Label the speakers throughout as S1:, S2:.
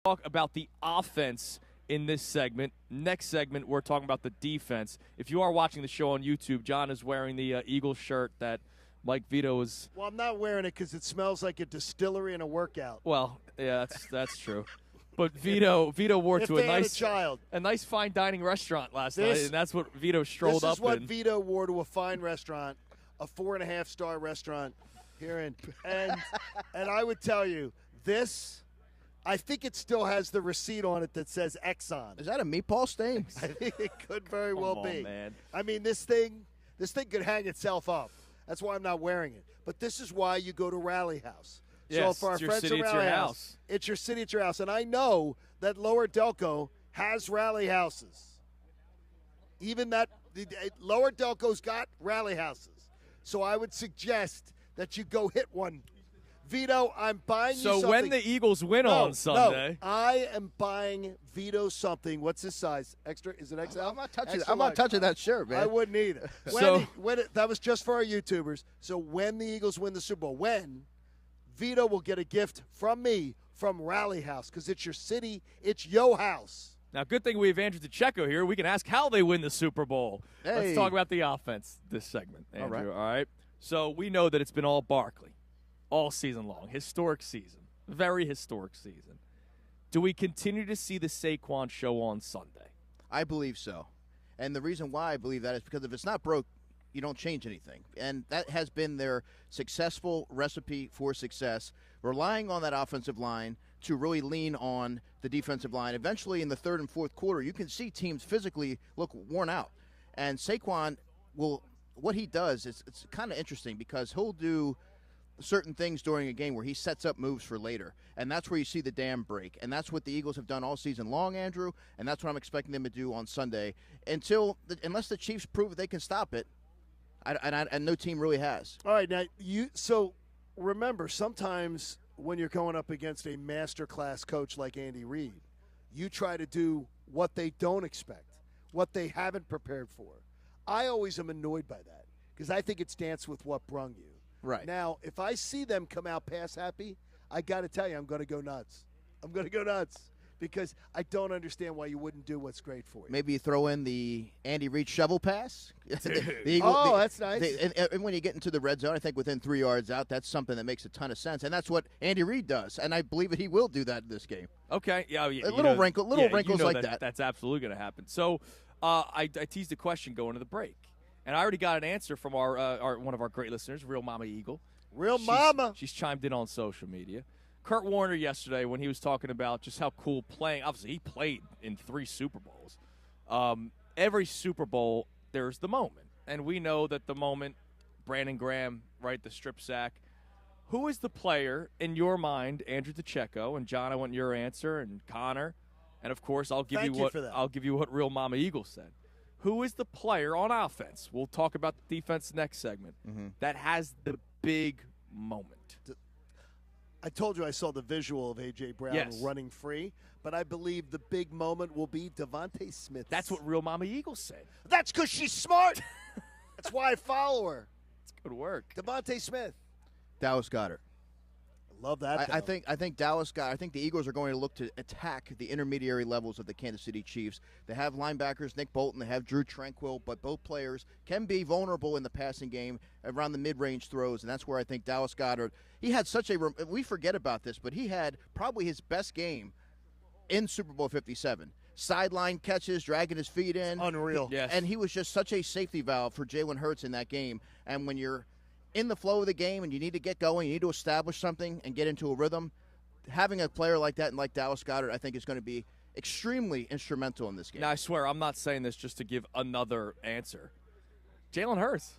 S1: talk about the offense in this segment. Next segment, we're talking about the defense. If you are watching the show on YouTube, John is wearing the Eagles shirt that Mike Vito is.
S2: Well, I'm not wearing it because it smells like a distillery and a workout.
S1: Well, yeah, that's true. But Vito wore
S2: if
S1: to
S2: they had
S1: a nice fine dining restaurant last night, and that's what Vito strolled up in.
S2: This is what Vito wore to a fine restaurant, a 4.5-star restaurant here in, and I would tell you this. I think it still has the receipt on it that says Exxon.
S3: Is that a meatball stain?
S2: I think it could very well be.
S1: Man.
S2: I mean, this thing could hang itself up. That's why I'm not wearing it. But this is why you go to Rally House.
S1: Yes,
S2: so for our
S1: it's your
S2: friends
S1: city,
S2: at
S1: it's
S2: Rally
S1: your
S2: House, it's your city, it's your house. And I know that Lower Delco has rally houses. Even that Lower Delco's got rally houses. So I would suggest that you go hit one. Vito, I'm buying you something.
S1: So when the Eagles win on Sunday.
S2: No, I am buying Vito something. What's his size? Extra? Is it XL?
S3: I'm not touching that shirt, man.
S2: I wouldn't either. That was just for our YouTubers. So when the Eagles win the Super Bowl, Vito will get a gift from me from Rally House because it's your city, it's your house.
S1: Now, good thing we have Andrew DiCecco here. We can ask how they win the Super Bowl.
S3: Hey.
S1: Let's talk about the offense this segment, Andrew. All right. So we know that it's been all Barkley all season long. Historic season. Very historic season. Do we continue to see the Saquon show on Sunday?
S3: I believe so. And the reason why I believe that is because if it's not broke, you don't change anything. And that has been their successful recipe for success, relying on that offensive line to really lean on the defensive line. Eventually, in the third and fourth quarter, you can see teams physically look worn out. And Saquon what he does is it's kind of interesting because he'll do certain things during a game where he sets up moves for later, and that's where you see the dam break. And that's what the Eagles have done all season long, Andrew, and that's what I'm expecting them to do on Sunday unless the Chiefs prove that they can stop it. And no team really has.
S2: All right, now so remember, sometimes when you're going up against a masterclass coach like Andy Reid, you try to do what they don't expect, what they haven't prepared for. I always am annoyed by that because I think it's dance with what brung you.
S3: Right.
S2: Now, if I see them come out pass happy, I got to tell you, I'm going to go nuts. I'm going to go nuts because I don't understand why you wouldn't do what's great for you.
S3: Maybe you throw in the Andy Reid shovel pass.
S2: That's nice.
S3: And when you get into the red zone, I think within 3 yards out, that's something that makes a ton of sense. And that's what Andy Reid does. And I believe that he will do that in this game.
S1: Okay. Yeah.
S3: Wrinkles like that.
S1: That's absolutely going to happen. So I teased a question going to the break. And I already got an answer from our one of our great listeners, Real Mama Eagle. She's chimed in on social media. Kurt Warner yesterday when he was talking about just how cool playing. Obviously, he played in 3 Super Bowls. Every Super Bowl, there's the moment. And we know that the moment, Brandon Graham, right, the strip sack. Who is the player in your mind, Andrew DiCecco? And John, I want your answer, and Connor. And, of course, I'll give you what Real Mama Eagle said. Who is the player on offense? We'll talk about the defense next segment. That has the big moment.
S2: I told you I saw the visual of A.J. Brown running free, but I believe the big moment will be Devontae Smith.
S1: That's what Real Mama Eagle said.
S2: That's because she's smart. That's why I follow her.
S1: It's good work.
S2: Devontae Smith.
S3: Dallas Goedert.
S2: Love that.
S3: I think the Eagles are going to look to attack the intermediary levels of the Kansas City Chiefs. They have linebackers Nick Bolton, they have Drew Tranquill, but both players can be vulnerable in the passing game around the mid-range throws, and that's where I think Dallas Goedert. He had we forget about this, but he had probably his best game in Super Bowl 57. Sideline catches, dragging his feet in.
S2: Unreal.
S1: Yes.
S3: And he was just such a safety valve for Jalen Hurts in that game. And when you're in the flow of the game and you need to get going, you need to establish something and get into a rhythm, having a player like that and like Dallas Goedert, I think is going to be extremely instrumental in this game.
S1: Now, I swear, I'm not saying this just to give another answer. Jalen Hurts.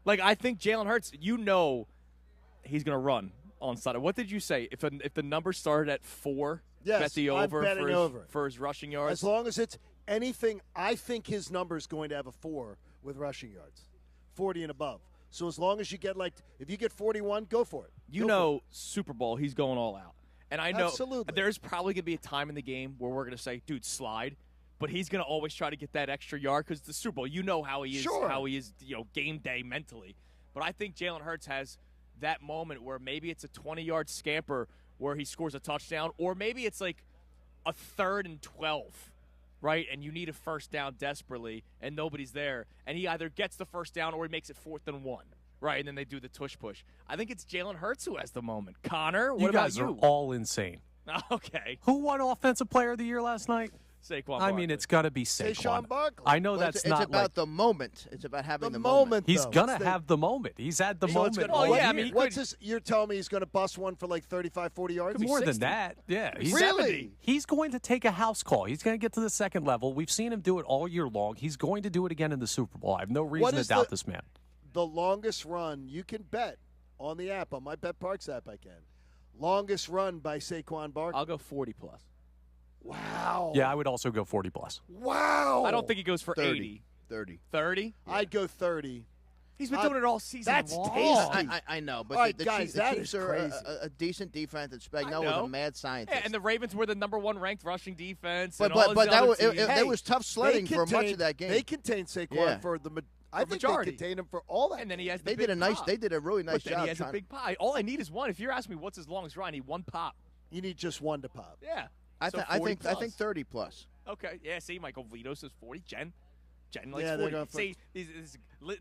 S1: I think Jalen Hurts, he's going to run on Sunday. What did you say? If the number started at 4, bet the over for his rushing yards?
S2: As long as it's anything, I think his number is going to have a 4 with rushing yards, 40 and above. So as long as you get if you get 41, go for it.
S1: Super Bowl, he's going all out. And I know
S2: Absolutely.
S1: There's probably going to be a time in the game where we're going to say, dude, slide. But he's going to always try to get that extra yard because the Super Bowl, you know how he is, game day mentally. But I think Jalen Hurts has that moment where maybe it's a 20-yard scamper where he scores a touchdown, or maybe it's like a 3rd and 12, right? And you need a first down desperately, and nobody's there, and he either gets the first down or he makes it 4th and 1. Right, and then they do the tush push. I think it's Jalen Hurts who has the moment. Connor, what about you?
S4: You guys are all insane.
S1: Okay.
S4: Who won Offensive Player of the Year last night?
S1: Saquon
S4: I
S1: Barkley.
S4: mean, it's got to be Saquon.
S2: Barkley.
S4: I know
S3: Well,
S4: that's
S3: it's
S4: not
S3: about
S4: like
S3: the moment. It's about having
S2: the
S3: the moment.
S4: he's
S2: though.
S4: gonna have the moment. He's had the moment.
S2: Gonna,
S4: all
S1: yeah, I
S4: year.
S1: mean,
S2: what's this? You're telling me he's going to bust one for like 35, 40 yards?
S4: More
S1: 60.
S4: than that. Yeah. He's
S2: Really?
S4: 70. He's going to take a house call. He's going to get to the second level. We've seen him do it all year long. He's going to do it again in the Super Bowl. I have no reason to doubt this man.
S2: The longest run you can bet on the app, on my BetParks app, I can. Longest run by Saquon Barkley.
S1: I'll go 40 plus.
S2: Wow.
S4: Yeah, I would also go 40 plus.
S2: Wow.
S1: I don't think he goes for
S3: 30.
S1: 80.
S3: 30.
S1: 30?
S2: I'd go 30.
S1: He's been doing it all season
S2: that's
S1: long.
S2: tasty.
S3: I know, but
S2: All right,
S3: the
S2: guys,
S3: Chiefs,
S2: that
S3: the Chiefs
S2: is
S3: are
S2: crazy.
S3: a decent defense. And
S1: I
S3: Spagnuolo was
S1: know.
S3: a mad scientist.
S1: Yeah, and the Ravens were the number 1 ranked rushing defense.
S3: but
S1: and all
S3: but
S1: these
S3: that
S1: other
S3: was
S1: teams.
S3: it was tough sledding for much of that game.
S2: They contained Saquon
S3: Yeah.
S2: for the I think
S1: majority.
S2: they contained him for all that.
S1: And then he has the
S3: They
S1: big
S3: did a nice.
S1: pop.
S3: They did a really nice
S1: But then
S3: job.
S1: he has a big pie. All I need is one. If you're asking me what's his longest run, I need one pop.
S2: You need just one to pop.
S1: Yeah.
S3: I
S1: So
S3: think
S1: 40
S3: I
S1: plus.
S3: think 30 plus.
S1: Okay. Yeah, see, Michael Vito says 40. Jen likes
S2: Yeah, they're
S1: 40.
S2: going for-
S1: See,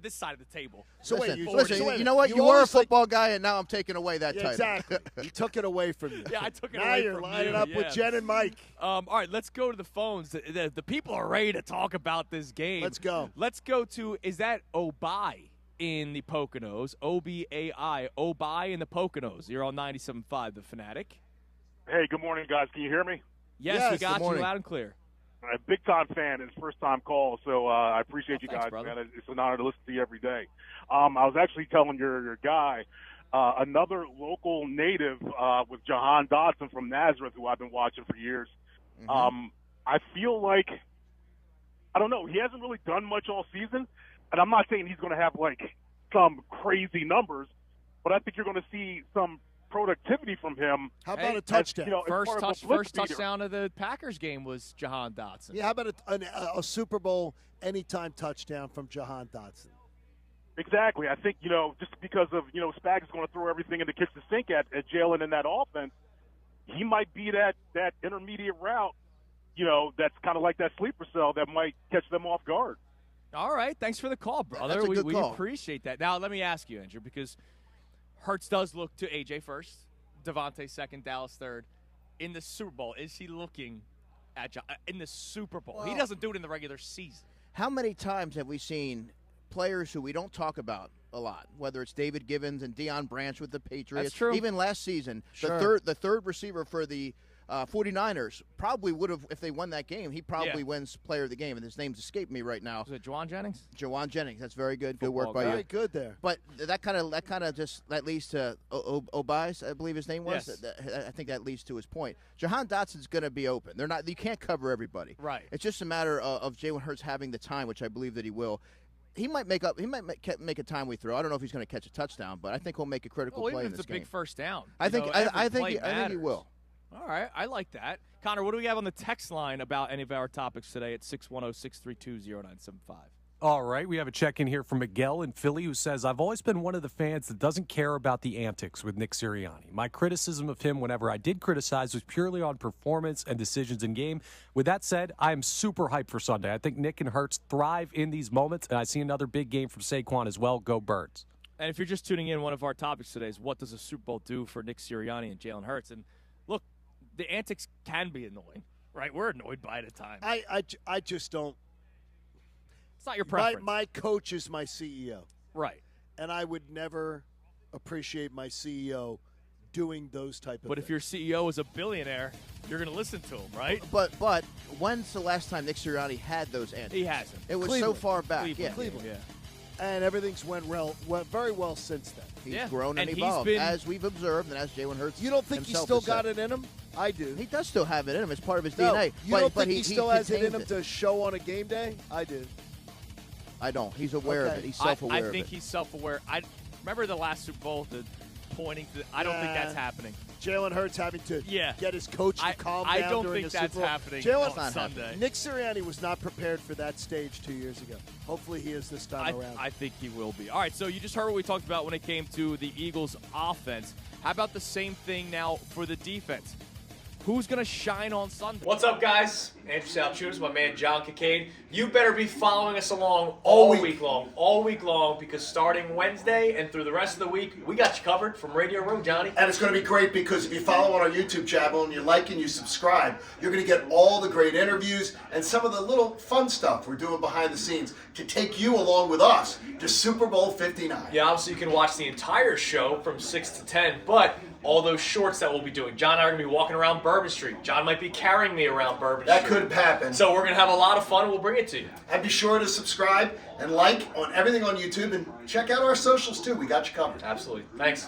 S1: this side of the table.
S2: So
S3: listen,
S2: wait, you,
S3: listen,
S2: so wait a
S3: you know what?
S2: minute.
S3: You were a
S2: always like-
S3: football guy, and now I'm taking away that
S2: Yeah,
S3: title.
S2: exactly. You took it away from you.
S1: Yeah, I took it
S2: now
S1: away
S2: you're
S1: from
S2: lining
S1: you,
S2: up
S1: yeah.
S2: with Jen and Mike.
S1: All right, let's go to the phones. The people are ready to talk about this game.
S2: Let's go.
S1: Let's go to, is that Obai in the Poconos? O-B-A-I. Obai in the Poconos. You're on 97.5, The Fanatic.
S5: Hey, good morning, guys. Can you hear me?
S1: Yes,
S2: Yes,
S1: we
S2: good
S1: got you
S3: morning.
S1: loud and clear.
S5: I'm a big-time fan. It's first-time call, so I appreciate you
S1: thanks,
S5: guys,
S1: brother.
S5: man. It's an honor to listen to you every day. I was actually telling your guy, another local native with Jahan Dotson from Nazareth, who I've been watching for years. I feel like, I don't know, he hasn't really done much all season, and I'm not saying he's going to have, like, some crazy numbers, but I think you're going to see some productivity from him.
S2: How about
S1: Hey,
S2: a touchdown?
S5: You know, as
S1: First
S5: part of a blitz
S1: first
S5: beater.
S1: touchdown of the Packers game was Jahan Dotson.
S2: Yeah, how about a Super Bowl anytime touchdown from Jahan Dotson?
S5: Exactly. I think, just because of, Spags is going to throw everything in the kitchen sink at Jalen in that offense, he might be that intermediate route, that's kind of like that sleeper cell that might catch them off guard.
S1: All right. Thanks for the call, brother.
S3: That's a good
S1: we
S3: call.
S1: appreciate that. Now, let me ask you, Andrew, because Hurts does look to A.J. first, Devontae second, Dallas third. In the Super Bowl, is he looking at in the Super Bowl? He doesn't do it in the regular season.
S3: How many times have we seen players who we don't talk about a lot, whether it's David Givens and Deion Branch with the Patriots?
S1: That's true.
S3: Even last season,
S2: Sure.
S3: the third receiver for the 49ers probably would have, if they won that game, he probably
S1: Yeah.
S3: wins player of the game, and his name's escaped me right now.
S1: Was it Juwan Jennings?
S3: Jawan Jennings. That's very good. Good
S1: Football
S3: work by
S1: guy.
S3: you.
S2: Very good there.
S3: But that kind of just that leads to Obais, I believe his name was.
S1: Yes.
S3: I think that leads to his point. Jahan Dotson's going to be open. They're not. You can't cover everybody.
S1: Right.
S3: It's just a matter of Jalen Hurts having the time, which I believe that he will. He might make up. He might make a timely throw. I don't know if he's going to catch a touchdown, but I think he'll make a critical
S1: Well,
S3: play
S1: even
S3: in
S1: if
S3: this
S1: it's a big
S3: game.
S1: first down.
S3: I think. I think he
S1: matters.
S3: will.
S1: All right. I like that. Connor, what do we have on the text line about any of our topics today at 610-632-0975?
S4: All right, we have a check-in here from Miguel in Philly who says, I've always been one of the fans that doesn't care about the antics with Nick Sirianni. My criticism of him whenever I did criticize was purely on performance and decisions in game. With that said, I am super hyped for Sunday. I think Nick and Hurts thrive in these moments, and I see another big game from Saquon as well. Go Birds.
S1: And if you're just tuning in, one of our topics today is what does a Super Bowl do for Nick Sirianni and Jalen Hurts? And look, the antics can be annoying, right? We're annoyed by it at times.
S2: I just don't.
S1: It's not your preference.
S2: My coach is my CEO,
S1: right.
S2: and I would never appreciate my CEO doing those type of
S1: But if your CEO is a billionaire, you're going to listen to him, right?
S3: But when's the last time Nick Sirianni had those antics?
S1: He hasn't.
S3: It was
S2: Cleveland.
S3: so far back.
S1: Cleveland.
S3: Yeah.
S1: Yeah.
S2: and everything's went very well since then.
S3: He's
S1: Yeah.
S3: grown and
S1: And he's
S3: evolved,
S1: been-
S3: as we've observed, and as Jalen Hurts
S2: You don't think he's
S3: himself
S2: still
S3: has said.
S2: got it in him? I do.
S3: He does still have it in him. It's part of his
S2: No,
S3: DNA.
S2: you
S3: but,
S2: don't
S3: but
S2: think he still has it in him
S3: contains
S2: to show on a game day? I do.
S3: I don't. He's aware of
S2: Okay.
S3: it. He's self-aware
S1: I think
S3: of it.
S1: he's self-aware. I remember the last Super Bowl, the pointing to. I don't think that's
S2: Nah.
S1: happening.
S2: Jalen Hurts having to get his coach to calm down
S1: I don't
S2: during
S1: think
S2: the
S1: that's
S2: Super Bowl.
S1: happening on Sunday.
S2: Nick Sirianni was not prepared for that stage 2 years ago. Hopefully he is this time around.
S1: I think he will be. All right, so you just heard what we talked about when it came to the Eagles' offense. How about the same thing now for the defense? Who's going to shine on Sunday?
S6: What's up, guys? Andrew Salciunas, my man John Kincade. You better be following us along all week long, because starting Wednesday and through the rest of the week, we got you covered from Radio Room, Johnny.
S7: And it's going to be great because if you follow on our YouTube channel and you like and you subscribe, you're going to get all the great interviews and some of the little fun stuff we're doing behind the scenes to take you along with us to Super Bowl 59.
S6: Yeah, obviously you can watch the entire show from 6 to 10, but all those shorts that we'll be doing. John and I are going to be walking around Bourbon Street. John might be carrying me around Bourbon Street.
S7: That could happen.
S6: So we're going to have a lot of fun and we'll bring it to you.
S7: And be sure to subscribe and like on everything on YouTube and check out our socials too. We got you covered.
S6: Absolutely. Thanks.